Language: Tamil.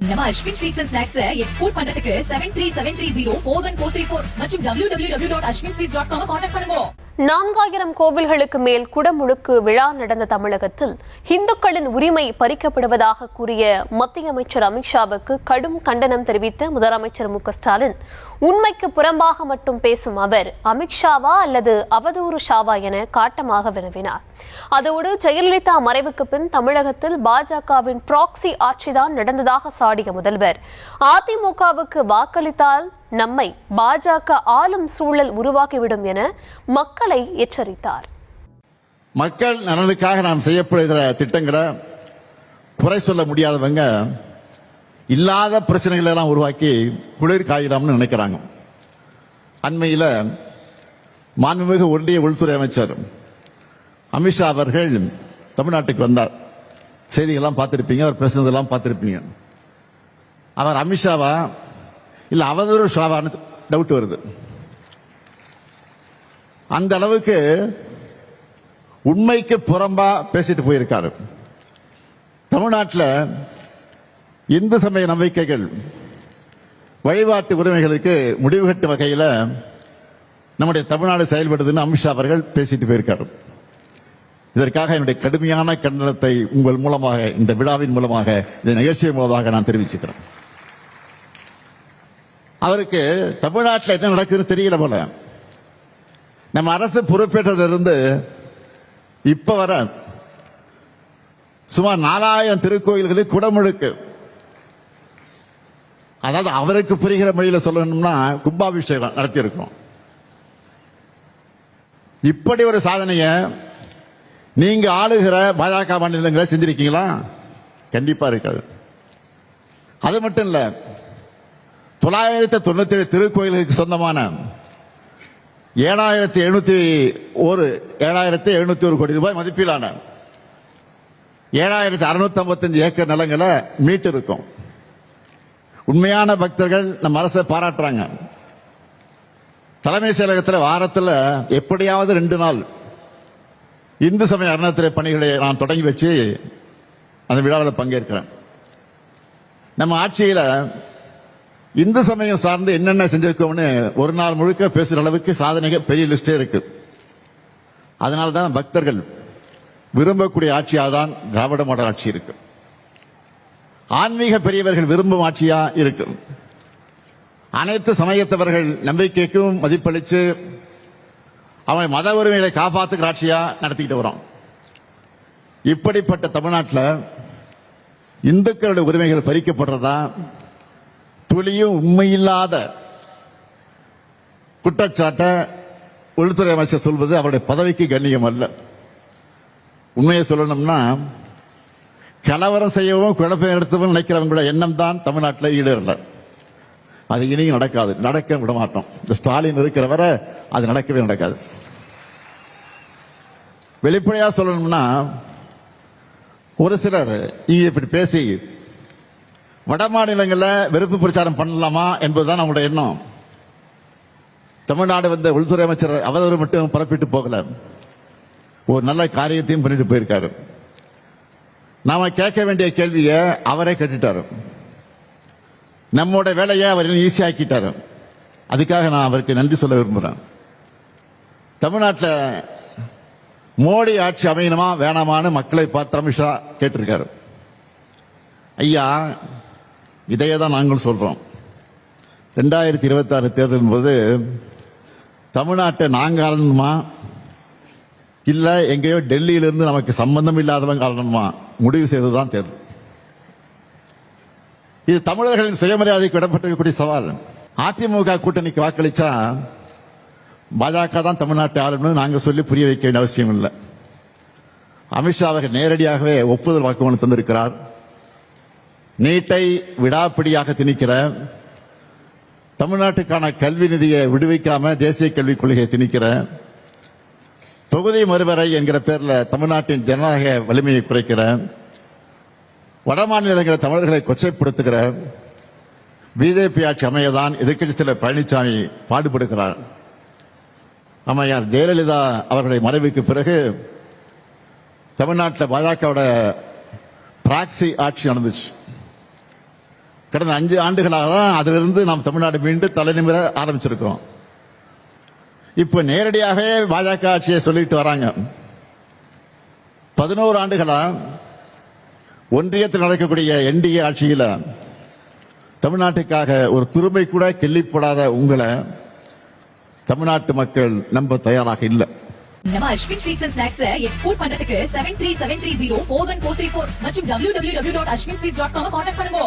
நம்ம Ashwin sweets and snacks export பண்றதுக்கு 7373041434 மற்றும் www.ashwinsweets.com கான்டாக்ட் பண்ணுங்க. 4000 கோவில்களுக்கு மேல் குடமுழுக்கு விழா நடந்த தமிழகத்தில் இந்துக்களின் உரிமை பறிக்கப்படுவதாக கூறிய மத்திய அமைச்சர் அமித்ஷாவுக்கு கடும் கண்டனம் தெரிவித்த முதலமைச்சர் மு.க.ஸ்டாலின், உண்மைக்கு புறம்பாக மட்டும் பேசும் அவர் அமித்ஷாவா அல்லது அவதூறு ஷாவா என காட்டமாக வினவினார். அதோடு ஜெயலலிதா மறைவுக்கு பின் தமிழகத்தில் பாஜகவின் ப்ராக்சி ஆட்சிதான் நடந்ததாக சாடிய முதல்வர், அதிமுகவுக்கு வாக்களித்தால் நம்மை பாஜக ஆளும் சூழல் உருவாக்கிவிடும் என மக்களை எச்சரித்தார். மக்கள் நலனுக்காக நாம் செய்யப்படுகிற திட்டங்களை குறை சொல்ல முடியாதவங்க இல்லாத பிரச்சனைகளை எல்லாம் உருவாக்கி குளிர் காயிலாம்னு நினைக்கிறாங்க. அண்மையில் மாண்புமிகு ஒன்றிய உள்துறை அமைச்சர் அமித்ஷா அவர்கள் தமிழ்நாட்டுக்கு வந்தார். செய்திகள்லாம் பார்த்திருப்பீங்க, அவர் பேசுனதெல்லாம் பார்த்திருப்பீங்க. அவர் அமித்ஷாவா இல்ல அவதூறு ஷாவான்னு டவுட் வருது. அந்த அளவுக்கு உண்மைக்கு புறம்பா பேசிட்டு போயிருக்காரு. தமிழ்நாட்டில் இந்து சமய நம்பிக்கைகள் வழிபாட்டு உரிமைகளுக்கு முடிவு கட்டும் வகையில் நம்முடைய தமிழ்நாடு செயல்படுதுன்னு அமித்ஷா அவர்கள் பேசிட்டு போயிருக்காரு. இதற்காக என்னுடைய கடுமையான கண்டனத்தை உங்கள் மூலமாக, இந்த விழாவின் மூலமாக, இந்த நிகழ்ச்சியின் மூலமாக நான் தெரிவிச்சுக்கிறேன். அவருக்கு தமிழ்நாட்டில் என்ன நடக்குதுன்னு தெரியல போல. நம்ம அரசு பொறுப்பேற்றதிலிருந்து இப்ப வர சுமார் 4000 திருக்கோயில்களில் குடமுழுக்கு, அதாவது அவருக்கு புரிகிற மொழியில சொல்லணும்னா கும்பாபிஷேகம் நடத்தியிருக்கோம். இப்படி ஒரு சாதனையை நீங்க ஆளுகிற பாஜக மாநிலங்களை செஞ்சிருக்கீங்களா? கண்டிப்பா இருக்காது. அது மட்டும் இல்ல, 997 திருக்கோயிலுக்கு சொந்தமான 7,701 கோடி ரூபாய் மதிப்பிலான 7,655 ஏக்கர் நிலங்களை மீட்டு இருக்கும். உண்மையான பக்தர்கள் நம்ம அரசை பாராட்டுறாங்க. தலைமை செயலகத்தில் வாரத்தில் எப்படியாவது 2 நாள் இந்து சமய அறநிலையத்துறை பணிகளை நான் தொடங்கி வச்சு அந்த விழாவில் பங்கேற்கிறேன். நம்ம ஆட்சியில் இந்து சமயம் சார்ந்து என்னென்ன செஞ்சிருக்கோம்னு ஒரு நாள் முழுக்க பேசுற அளவுக்கு சாதனைகள் பெரிய லிஸ்டே இருக்கு. அதனால்தான் பக்தர்கள் விரும்பக்கூடிய ஆட்சியாக தான் திராவிட மாடல் ஆட்சி இருக்கு. ஆன்மீக பெரியவர்கள் விரும்பும் ஆட்சியா இருக்கு. அனைத்து சமயத்தவர்கள் நம்பிக்கைக்கும் மதிப்பளித்து அவன் மத உரிமைகளை காப்பாற்றுகிற ஆட்சியா நடத்திக்கிட்டு வரோம். இப்படிப்பட்ட தமிழ்நாட்டில் இந்துக்களுடைய உரிமைகள் பறிக்கப்படுறதா துளியும் உண்மையில்லாத குற்றச்சாட்டை உள்துறை அமைச்சர் சொல்வது அவருடைய பதவிக்கு கண்ணியம் அல்ல. உண்மையை சொல்லணும்னா, கலவரம் செய்யவும் குழப்பம் எடுத்தவும் நினைக்கிறவங்களோட எண்ணம் தான் தமிழ்நாட்டில் ஈடேறல. அது இனியும் நடக்காது, நடக்க விட மாட்டோம். இந்த ஸ்டாலின் இருக்கிற வரை அது நடக்கவே நடக்காது. வெளிப்படையா சொல்லணும்னா, ஒரு சிலர் இங்க இப்படி பேசி வட மாநிலங்களில் வெறுப்பு பிரச்சாரம் பண்ணலாமா என்பதுதான் நம்மளுடைய எண்ணம். தமிழ்நாடு வந்த உள்துறை அமைச்சர் அவதூறு மட்டும் பரப்பிட்டு போகல, ஒரு நல்ல காரியத்தையும் பண்ணிட்டு போயிருக்காரு. நாம கேட்க வேண்டிய கேள்வியை அவரே கேட்டுட்டாரு. நம்மோட வேலையை அவர் ஈஸியாக்கிட்டாரு. அதுக்காக நான் அவருக்கு நன்றி சொல்ல விரும்புகிறேன். தமிழ்நாட்டில் மோடி ஆட்சி அமையணுமா வேணாமான்னு மக்களை பார்த்து அமித்ஷா கேட்டிருக்காரு. ஐயா, இதையே தான் நாங்கள் சொல்றோம். 2026 தேர்தலின் போது தமிழ்நாட்டை நாங்க ஆளணுமா இல்ல எங்கேயோ டெல்லியிலிருந்து நமக்கு சம்பந்தம் இல்லாதவங்க ஆளணுமா முடிவு செய்வதுதான் தேர்தல். இது தமிழர்களின் சுயமரியாதைக்கு விடப்பட்டிருக்கக்கூடிய சவால். அதிமுக கூட்டணிக்கு வாக்களிச்சா பாஜக தான் தமிழ்நாட்டை ஆளணும்னு நாங்க சொல்லி புரிய வைக்க வேண்டிய அவசியம் இல்லை. அமித்ஷா அவர்கள் நேரடியாகவே ஒப்புதல் வாக்குமூலம் தந்திருக்கிறார். நீட்டை விடாப்பிடியாக திணிக்கிற, தமிழ்நாட்டுக்கான கல்வி நிதியை விடுவிக்காம தேசிய கல்விக் கொள்கையை திணிக்கிற, தொகுதி மறுவரை என்கிற பேரில் தமிழ்நாட்டின் ஜனநாயக வலிமையை குறைக்கிற, வடமாநிலங்களை தமிழர்களை கொச்சைப்படுத்துகிற பிஜேபி ஆட்சி அமையதான் எதிர்க்கட்சித் தலைவர் பழனிசாமி பாடுபடுகிறார். அம்மையார் ஜெயலலிதா அவர்களுடைய மறைவுக்கு பிறகு தமிழ்நாட்டில் பாஜகவோட பிராக்சி ஆட்சி நடந்துச்சு. கடந்த 5 ஆண்டுகளாக தான் அதிலிருந்து நாம் தமிழ்நாடு மீண்டும் தலைநிமிர ஆரம்பிச்சிருக்கோம். இப்ப நேரடியாகவே பாஜக ஆட்சியை சொல்லிட்டு வராங்க. 11 ஆண்டுகளா ஒன்றியத்தில் நடக்கக்கூடிய என்டிஏ ஆட்சியில தமிழ்நாட்டுக்காக ஒரு துருமை கூட கிள்ளிப்படாத உங்களை தமிழ்நாட்டு மக்கள் நம்ப தயாராக இல்லை. நம்ம Ashwin sweets and snacks export பண்றதுக்கு 7373041434 மற்றும் www.ashwinsweets.com கான்டாக்ட் பண்ணுங்க.